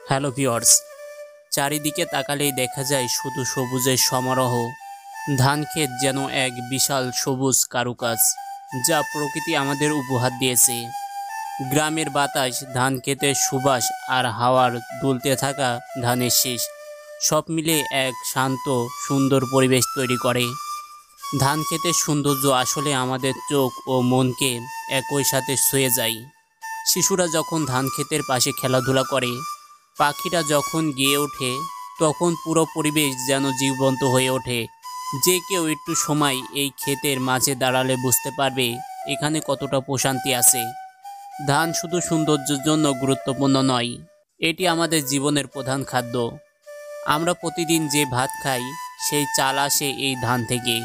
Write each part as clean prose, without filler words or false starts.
Hello viewers, চারিদিকে তাকালেই দেখা যায় শুধু সবুজের সমারোহ। ধান ক্ষেত যেন এক বিশাল সবুজ কারুকাজ, যা প্রকৃতি আমাদের উপহার দিয়েছে। গ্রামের বাতাস, ধান ক্ষেতের সুবাস আর হাওয়ার দুলতে থাকা ধানের শীষ, সব মিলে এক শান্ত সুন্দর পরিবেশ তৈরি করে। ধান ক্ষেতের সৌন্দর্য আসলে আমাদের চোখ ও মনকে একই সাথে ছুঁয়ে যায়। শিশুরা যখন ধান ক্ষেতের পাশে খেলাধুলা করে, পাখিরা যখন গেয়ে ওঠে, তখন পুরো পরিবেশ যেন জীবন্ত হয়ে ওঠে। যে কেউ একটু সময় এই ক্ষেতের মাঝে দাঁড়ালে বুঝতে পারবে এখানে কতটা প্রশান্তি আছে। ধান শুধু সৌন্দর্যের জন্য গুরুত্বপূর্ণ নয়, এটি আমাদের জীবনের প্রধান খাদ্য। আমরা প্রতিদিন যে ভাত খাই, সেই চাল আসে এই ধান থেকে।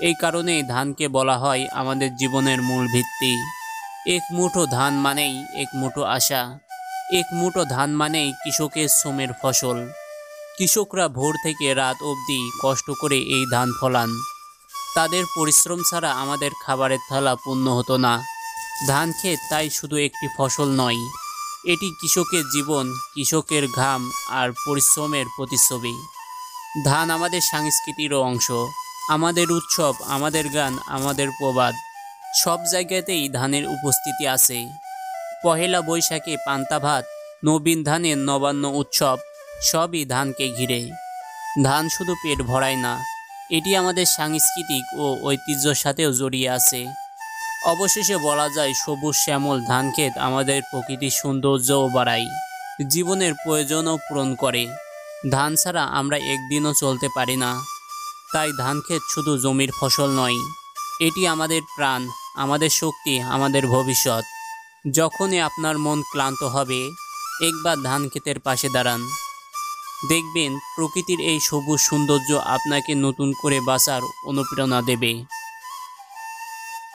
এই কারণেই ধানকে বলা হয় আমাদের জীবনের মূল ভিত্তি। এক মুঠো ধান মানেই এক মুঠো আশা। এক মুঠো ধান মানেই কৃষকের শ্রমের ফসল। কৃষকরা ভোর থেকে রাত অবধি কষ্ট করে এই ধান ফলান। তাদের পরিশ্রম ছাড়া আমাদের খাবারের থালা পূর্ণ হতো না। ধান ক্ষেত তাই শুধু একটি ফসল নয়, এটি কৃষকের জীবন, কৃষকের ঘাম আর পরিশ্রমের প্রতিচ্ছবি। ধান আমাদের সংস্কৃতিরও অংশ। আমাদের উৎসব, আমাদের গান, আমাদের প্রবাদ, সব জায়গাতেই ধানের উপস্থিতি আছে। পহেলা বৈশাখে পান্তা ভাত, নবীন ধানের নবান্ন উৎসব, সবই ধানকে ঘিরে। ধান শুধু পেট ভরায় না, এটি আমাদের সাংস্কৃতিক ও ঐতিহ্যের সাথেও জড়িয়ে আছে। অবশেষে বলা যায়, সবুজ শ্যামল ধানক্ষেত আমাদের প্রকৃতির সৌন্দর্যও বাড়ায়, জীবনের প্রয়োজনও পূরণ করে। ধান ছাড়া আমরা একদিনও চলতে পারি না। তাই ধানক্ষেত শুধু জমির ফসল নয়, এটি আমাদের প্রাণ, আমাদের শক্তি, আমাদের ভবিষ্যৎ। যখনই আপনার মন ক্লান্ত হবে, একবার ধান ক্ষেতের পাশে দাঁড়ান। দেখবেন প্রকৃতির এই সবুজ সৌন্দর্য আপনাকে নতুন করে বাঁচার অনুপ্রেরণা দেবে।